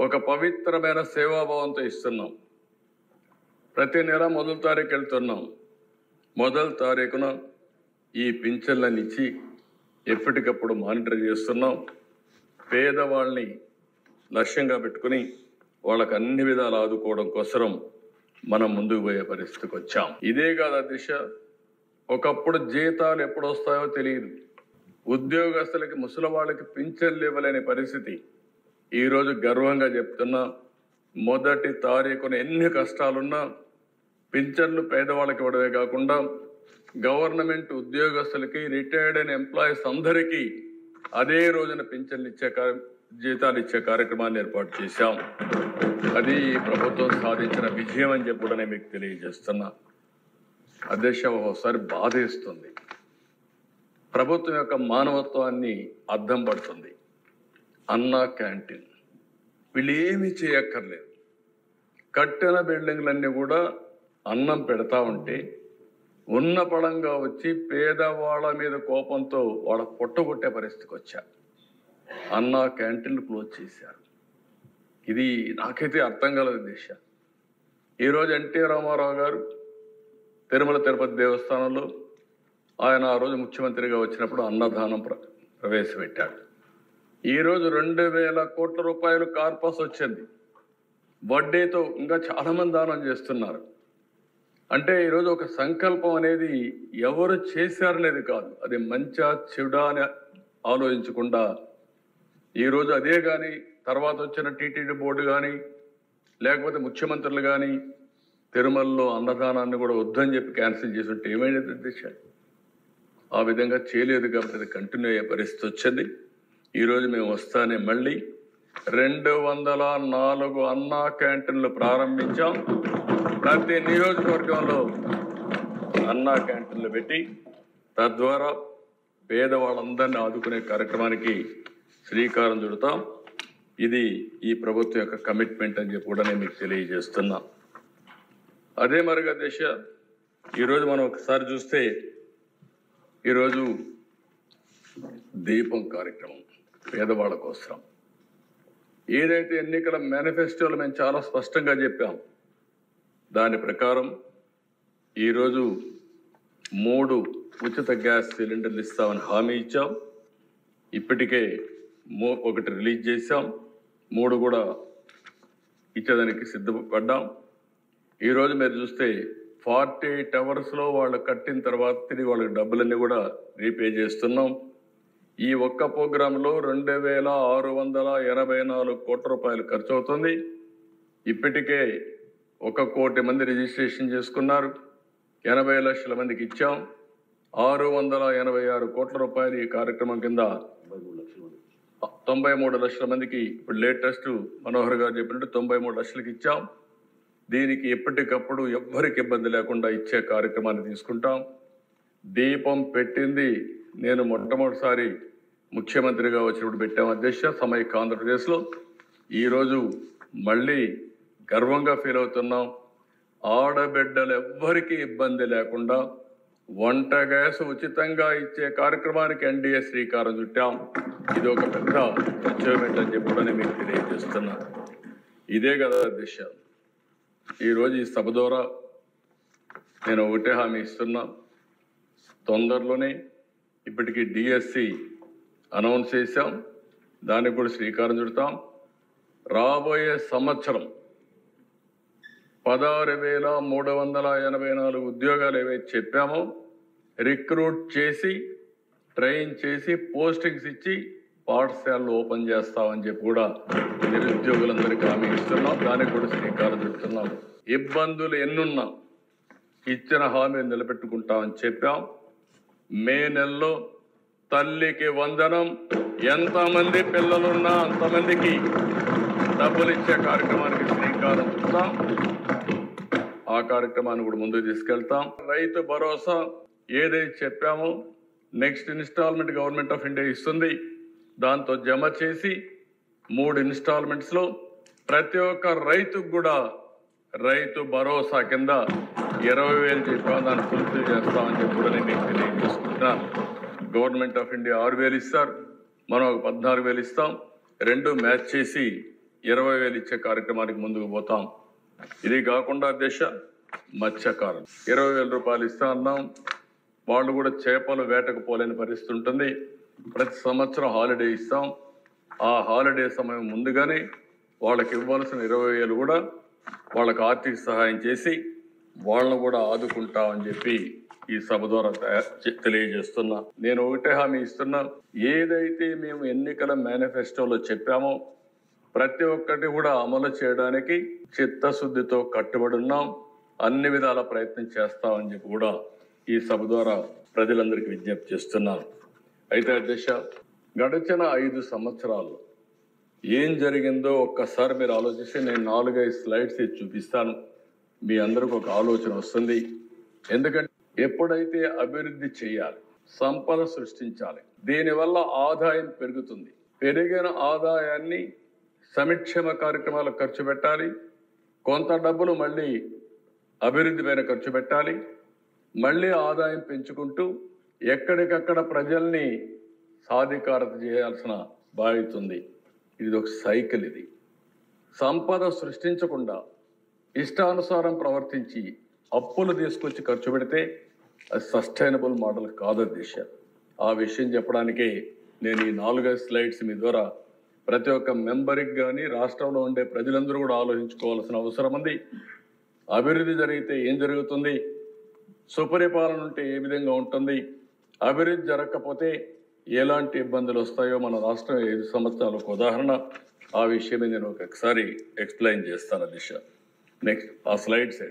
ఒక పవిత్రమైన సేవాభావంతో ఇస్తున్నాం. ప్రతి నెల మొదటి తారీఖు వెళ్తున్నాం. మొదటి తారీఖున ఈ పింఛన్లను ఇచ్చి ఎప్పటికప్పుడు మానిటర్ చేస్తున్నాం. పేదవాళ్ళని లక్ష్యంగా పెట్టుకుని వాళ్ళకు అన్ని విధాలు ఆదుకోవడం కోసం మనం ముందుకు పోయే పరిస్థితికి వచ్చాం. ఇదే కాదు దిశ. ఒకప్పుడు జీతాలు ఎప్పుడు వస్తాయో తెలియదు. ఉద్యోగస్తులకి ముసలి వాళ్ళకి పింఛన్లు ఇవ్వలేని పరిస్థితి. ఈరోజు గర్వంగా చెప్తున్నా, మొదటి తారీఖున ఎన్ని కష్టాలున్నా పింఛన్లు పేదవాళ్ళకి ఇవ్వడమే కాకుండా గవర్నమెంట్ ఉద్యోగస్తులకి, రిటైర్డ్ అయిన ఎంప్లాయీస్ అందరికీ అదే రోజున పింఛన్లు జీతాలు ఇచ్చే కార్యక్రమాన్ని ఏర్పాటు చేశాం. అది ప్రభుత్వం సాధించిన విజయం అని చెప్పి కూడా నేను మీకు తెలియజేస్తున్నా. అధ్యక్ష, ఒకసారి బాధేస్తుంది. ప్రభుత్వం యొక్క మానవత్వాన్ని అద్దం పడుతుంది. అన్నా క్యాంటీన్ వీళ్ళు ఏమీ చేయక్కర్లేదు. కట్టిన బిల్డింగ్లన్నీ కూడా అన్నం పెడతా ఉంటే ఉన్న పడంగా వచ్చి పేదవాళ్ళ మీద కోపంతో వాళ్ళ పొట్టగొట్టే పరిస్థితికి వచ్చారు. అన్నా క్యాంటీన్లు క్లోజ్ చేశారు. ఇది నాకైతే అర్థం కలదు దిశ. ఈరోజు ఎన్టీ రామారావు గారు తిరుమల తిరుపతి దేవస్థానంలో ఆయన ఆ రోజు ముఖ్యమంత్రిగా వచ్చినప్పుడు అన్నదానం ప్రవేశపెట్టాడు. ఈరోజు 2000 కోట్ల రూపాయలు కార్పస్ వచ్చింది. వడ్డీతో ఇంకా చాలామంది దానం చేస్తున్నారు. అంటే ఈరోజు ఒక సంకల్పం అనేది ఎవరు చేశారనేది కాదు, అది మంచా చెడా అని ఆలోచించకుండా ఈరోజు అదే కానీ తర్వాత వచ్చిన టీటీడీ బోర్డు కానీ లేకపోతే ముఖ్యమంత్రులు కానీ తిరుమలలో అన్నదానాన్ని కూడా వద్దని చెప్పి క్యాన్సిల్ చేసి ఉంటే ఏమైనది దిశ? ఆ విధంగా చేయలేదు కాబట్టి అది కంటిన్యూ అయ్యే పరిస్థితి వచ్చింది. ఈరోజు మేము వస్తానే మళ్ళీ 204 అన్నా క్యాంటీన్లు ప్రారంభించాం. ప్రతి నియోజకవర్గంలో అన్నా క్యాంటీన్లు పెట్టి తద్వారా పేదవాళ్ళందరినీ ఆదుకునే కార్యక్రమానికి శ్రీకారం చుడతాం. ఇది ఈ ప్రభుత్వం యొక్క కమిట్మెంట్ అని చెప్పి కూడా నేను మీకు తెలియజేస్తున్నా. అదే మరిగా దిశ, ఈరోజు మనం ఒకసారి చూస్తే ఈరోజు దీపం కార్యక్రమం పేదవాళ్ళ కోసం ఏదైతే ఎన్నికల మేనిఫెస్టోలో మేము చాలా స్పష్టంగా చెప్పాం, దాని ప్రకారం ఈరోజు 3 ఉచిత గ్యాస్ సిలిండర్లు ఇస్తామని హామీ ఇచ్చాం. ఇప్పటికే 1 రిలీజ్ చేశాం, 3 కూడా ఇచ్చేదానికి సిద్ధపడ్డాం. ఈరోజు మీరు చూస్తే 48 అవర్స్లో వాళ్ళు కట్టిన తర్వాత తిరిగి వాళ్ళకి డబ్బులన్నీ కూడా రీపే చేస్తున్నాం. ఈ ఒక్క ప్రోగ్రాంలో 2684 కోట్ల రూపాయలు ఖర్చు అవుతుంది. ఇప్పటికే 1 కోటి మంది రిజిస్ట్రేషన్ చేసుకున్నారు. 80 లక్షల మందికి ఇచ్చాం. 686 కోట్ల రూపాయలు ఈ కార్యక్రమం కింద 93 లక్షల మందికి ఇప్పుడు లేటెస్ట్ మనోహర్ గారు చెప్పినట్టు 93 లక్షలకి ఇచ్చాం. దీనికి ఎప్పటికప్పుడు ఎవ్వరికి ఇబ్బంది లేకుండా ఇచ్చే కార్యక్రమాన్ని తీసుకుంటాం. దీపం పెట్టింది నేను మొట్టమొదటిసారి ముఖ్యమంత్రిగా వచ్చినప్పుడు పెట్టాం అధ్యక్ష, సమైక్య ఆంధ్రప్రదేశ్లో. ఈరోజు మళ్ళీ గర్వంగా ఫీల్ అవుతున్నాం. ఆడబిడ్డలు ఎవ్వరికీ ఇబ్బంది లేకుండా వంట గ్యాస్ ఉచితంగా ఇచ్చే కార్యక్రమానికి ఎన్డీఏ శ్రీకారం చుట్టాం. ఇది ఒక పెద్ద అచీవ్మెంట్ అని చెప్పి కూడా నేను మీకు తెలియజేస్తున్నా. ఇదే కదా దిశ. ఈరోజు ఈ సభ ద్వారా నేను ఒకటే హామీ ఇస్తున్నా, తొందరలోనే ఇప్పటికీ డిఎస్సి అనౌన్స్ చేశాం, దానికి కూడా శ్రీకారం చుడతాం. రాబోయే సంవత్సరం 16,384 ఉద్యోగాలు ఏవైతే చెప్పామో రిక్రూట్ చేసి ట్రైన్ చేసి పోస్టింగ్స్ ఇచ్చి పాఠశాలలు ఓపెన్ చేస్తామని చెప్పి కూడా నిరుద్యోగులందరికీ హామీ ఇస్తున్నాం. దానికి కూడా శ్రీకారం చుడుతున్నాం. ఇబ్బందులు ఎన్నున్నా ఇచ్చిన హామీని నిలబెట్టుకుంటామని చెప్పాం. మే నెలలో తల్లికి వందనం, ఎంతమంది పిల్లలున్నా అంతమందికి డబ్బులు ఇచ్చే కార్యక్రమానికి శ్రీకారం చుడతాం. ఆ కార్యక్రమాన్ని కూడా ముందుకు తీసుకెళ్తాం. రైతు భరోసా ఏదైతే చెప్పామో next installment government of India ఇస్తుంది. దాంతో జమ చేసి 3 ఇన్స్టాల్మెంట్స్లో ప్రతి ఒక్క రైతుకు కూడా రైతు భరోసా కింద 20,000 చెప్పాం. దాన్ని ఫుల్ఫిల్ చేస్తామని చెప్పి కూడా నేను మీకు తెలియజేసుకుంటున్నా. గవర్నమెంట్ ఆఫ్ ఇండియా 6,000 ఇస్తారు, మనం 14,000 ఇస్తాం. 2 మ్యాచ్ చేసి 20,000 ఇచ్చే కార్యక్రమానికి ముందుకు పోతాం. ఇది కాకుండా అధ్యక్ష మత్స్యకారులు 20,000 రూపాయలు ఇస్తా అన్నాం. వాళ్ళు కూడా చేపలు వేటకు పోలేని పరిస్థితి ఉంటుంది. ప్రతి సంవత్సరం హాలిడే ఇస్తాం. ఆ హాలిడే సమయం ముందుగానే వాళ్ళకి ఇవ్వాల్సిన 20,000 కూడా వాళ్ళకి ఆర్థిక సహాయం చేసి వాళ్ళను కూడా ఆదుకుంటామని చెప్పి ఈ సభ ద్వారా తెలియజేస్తున్నా. నేను ఒకటే హామీ ఇస్తున్నా, ఏదైతే మేము ఎన్నికల మేనిఫెస్టోలో చెప్పామో ప్రతి ఒక్కటి కూడా అమలు చేయడానికి చిత్తశుద్ధితో కట్టుబడి ఉన్నాం. అన్ని విధాల ప్రయత్నం చేస్తామని చెప్పి కూడా ఈ సభ ద్వారా ప్రజలందరికీ విజ్ఞప్తి చేస్తున్నాను. అయితే అధ్యక్ష, గడిచిన 5 సంవత్సరాలు ఏం జరిగిందో ఒక్కసారి మీరు ఆలోచిస్తే నేను 4-5 స్లైడ్స్ చూపిస్తాను. మీ అందరికి ఒక ఆలోచన వస్తుంది. ఎందుకంటే ఎప్పుడైతే అభివృద్ధి చేయాలి, సంపద సృష్టించాలి, దీనివల్ల ఆదాయం పెరుగుతుంది. పెరిగిన ఆదాయాన్ని సంక్షేమ కార్యక్రమాలకు ఖర్చు పెట్టాలి. కొంత డబ్బులు మళ్ళీ అభివృద్ధి పైన ఖర్చు పెట్టాలి. మళ్ళీ ఆదాయం పెంచుకుంటూ ఎక్కడికక్కడ ప్రజల్ని సాధికారత చేయాల్సిన బాధ్యత ఉంది. ఇది ఒక సైకిల్. ఇది సంపద సృష్టించకుండా ఇష్టానుసారం ప్రవర్తించి అప్పులు తీసుకొచ్చి ఖర్చు పెడితే అది సస్టైనబుల్ మోడల్ కాదు దిశ. ఆ విషయం చెప్పడానికే నేను ఈ 4-5 స్లైడ్స్ మీ ద్వారా ప్రతి ఒక్క మెంబర్కి కానీ రాష్ట్రంలో ఉండే ప్రజలందరూ కూడా ఆలోచించుకోవాల్సిన అవసరం ఉంది. అభివృద్ధి జరిగితే ఏం జరుగుతుంది, సుపరిపాలన ఉంటే ఏ విధంగా ఉంటుంది, అభివృద్ధి జరగకపోతే ఎలాంటి ఇబ్బందులు వస్తాయో మన రాష్ట్రం 5 సంవత్సరాలకు ఉదాహరణ. ఆ విషయమే నేను ఒకసారి ఎక్స్ప్లెయిన్ చేస్తాను అధ్యక్ష. నెక్స్ట్ ఆ స్లైడ్స్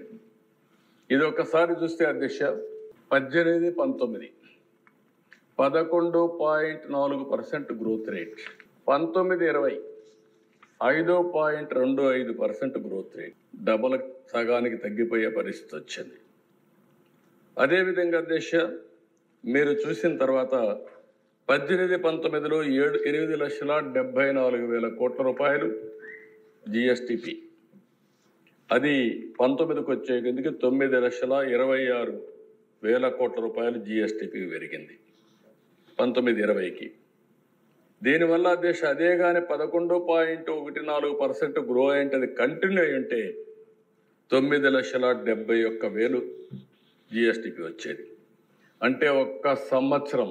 ఇది ఒకసారి చూస్తే అధ్యక్ష 18-19 11.4% growth rate, 19-20 5.25% growth rate, double సగానికి తగ్గిపోయే పరిస్థితి వచ్చింది. అదేవిధంగా అధ్యక్ష మీరు చూసిన తర్వాత 18-19లో 8,74,000 కోట్ల రూపాయలు జిఎస్టిపి. అది 19కి వచ్చేందుకు 9,26,000 కోట్ల రూపాయలు జిఎస్టిపి పెరిగింది 19-20కి. దీనివల్ల దేశ అదే కానీ 11.14% గ్రో అయింటే అది కంటిన్యూ అయ్యింటే 9,71,000 జిఎస్టిపి వచ్చేది. అంటే ఒక్క సంవత్సరం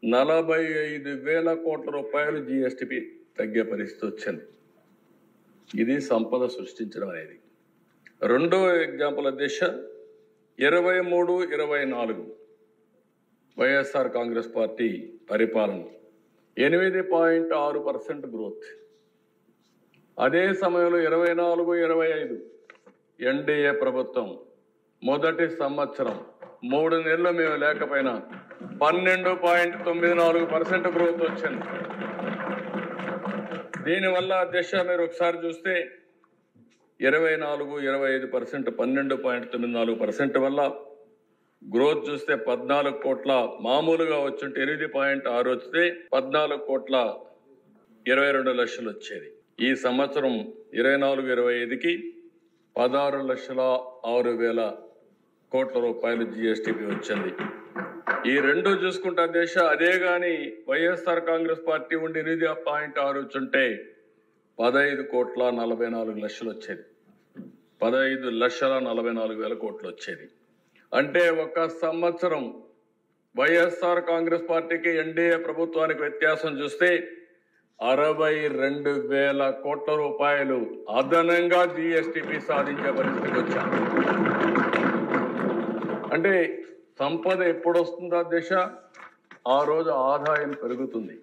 45,000 కోట్ల రూపాయలు జిఎస్టిపి తగ్గే పరిస్థితి వచ్చింది. ఇది సంపద సృష్టించడం అనేది. రెండో ఎగ్జాంపుల్ అధ్యక్ష 23-24 వైఎస్ఆర్ కాంగ్రెస్ పార్టీ పరిపాలన 8.6% గ్రోత్. అదే సమయంలో 24-25 ఎన్డీఏ ప్రభుత్వం మొదటి సంవత్సరం 3 నెలలు మేము లేకపోయినా 12.94% గ్రోత్ వచ్చింది. దీనివల్ల అధ్యక్ష మీరు ఒకసారి చూస్తే 24-25% 12.94% వల్ల గ్రోత్ చూస్తే 14 కోట్ల మామూలుగా వచ్చుంటే 8.6 వస్తే 14.22 లక్షలు వచ్చేది. ఈ సంవత్సరం 24-25కి 16,06,000 కోట్ల రూపాయలు జిఎస్టిపి వచ్చింది. ఈ రెండు చూసుకుంటే దేశ అదే కానీ వైఎస్ఆర్ కాంగ్రెస్ పార్టీ ఉండి 8.6 వచ్చుంటే 15,44,00,000 వచ్చేది. 15,44,000 కోట్లు వచ్చేది. అంటే ఒక సంవత్సరం వైఎస్ఆర్ కాంగ్రెస్ పార్టీకి ఎన్డీఏ ప్రభుత్వానికి వ్యత్యాసం చూస్తే 62,000 కోట్ల రూపాయలు అదనంగా జిఎస్టిపి సాధించే పరిస్థితికి వచ్చాం. అంటే సంపద ఎప్పుడు వస్తుందా దిశ, ఆ రోజు ఆదాయం పెరుగుతుంది,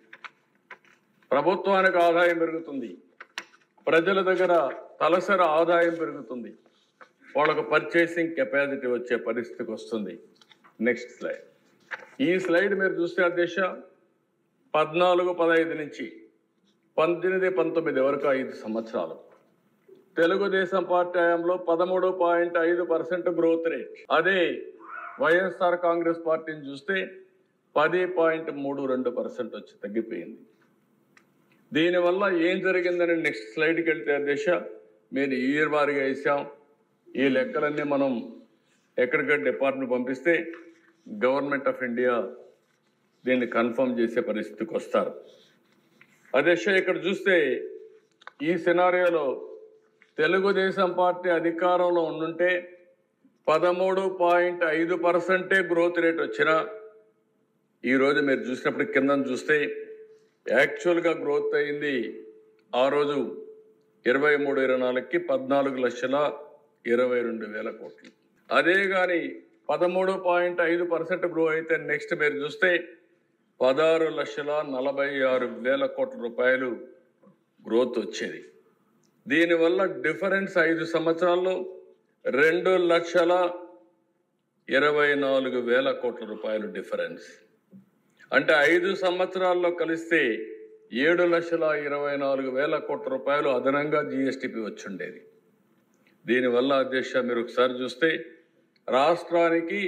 ప్రభుత్వానికి ఆదాయం పెరుగుతుంది, ప్రజల దగ్గర తలసరి ఆదాయం పెరుగుతుంది, వాళ్ళకు పర్చేసింగ్ కెపాసిటీ వచ్చే పరిస్థితికి వస్తుంది. Next slide. ఈ స్లైడ్ మీరు చూస్తే అధ్యక్ష 14-15 నుంచి 18-19 వరకు 5 సంవత్సరాలు తెలుగుదేశం పార్టీ హయాంలో 13.5% గ్రోత్ రేట్. అదే వైఎస్ఆర్ కాంగ్రెస్ పార్టీని చూస్తే 10.32% వచ్చి తగ్గిపోయింది. దీనివల్ల ఏం జరిగిందని నెక్స్ట్ స్లైడ్కి వెళ్తే అధ్యక్ష మీరు ఇయర్ వారీగా వేసాం. ఈ లెక్కలన్నీ మనం ఎక్కడికక్కడ డిపార్ట్మెంట్ పంపిస్తే గవర్నమెంట్ ఆఫ్ ఇండియా దీన్ని కన్ఫర్మ్ చేసే పరిస్థితికి వస్తారు. అధ్యక్ష ఇక్కడ చూస్తే ఈ సినారియోలో తెలుగుదేశం పార్టీ అధికారంలో ఉండుంటే 13.5% గ్రోత్ రేట్ వచ్చినా ఈరోజు మీరు చూసినప్పుడు కింద చూస్తే యాక్చువల్గా గ్రోత్ అయింది ఆ రోజు 23-24కి 14,22,000 కోట్లు. అదే కానీ 13.5% గ్రో అయితే నెక్స్ట్ మీరు చూస్తే 16,46,000 కోట్ల రూపాయలు గ్రోత్ వచ్చేది. దీనివల్ల డిఫరెన్స్ 5 సంవత్సరాల్లో 2,24,000 కోట్ల రూపాయలు డిఫరెన్స్. అంటే 5 సంవత్సరాల్లో కలిస్తే 7,24,000 కోట్ల రూపాయలు అదనంగా జిఎస్టిపి వచ్చిండేది. దీనివల్ల అధ్యక్ష మీరు ఒకసారి చూస్తే రాష్ట్రానికి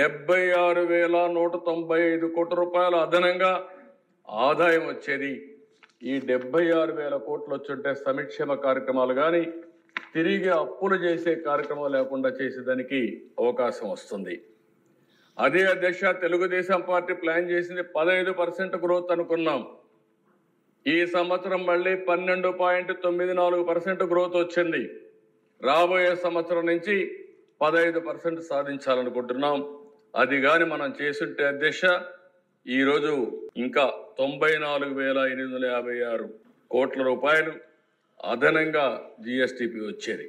76,195 కోట్ల రూపాయలు అదనంగా ఆదాయం వచ్చేది. ఈ 76,000 కోట్లు వచ్చుంటే సంక్షేమ కార్యక్రమాలు కానీ తిరిగి అప్పులు చేసే కార్యక్రమాలు లేకుండా చేసేదానికి అవకాశం వస్తుంది. అదే అధ్యక్ష తెలుగుదేశం పార్టీ ప్లాన్ చేసింది 15% గ్రోత్ అనుకున్నాం. ఈ సంవత్సరం మళ్ళీ 12.94% గ్రోత్ వచ్చింది. రాబోయే సంవత్సరం నుంచి 15% సాధించాలనుకుంటున్నాం. అది కానీ మనం చేసుంటే అధ్యక్ష ఈరోజు ఇంకా 94,856 కోట్ల రూపాయలు అదనంగా జిఎస్టిపి వచ్చేది.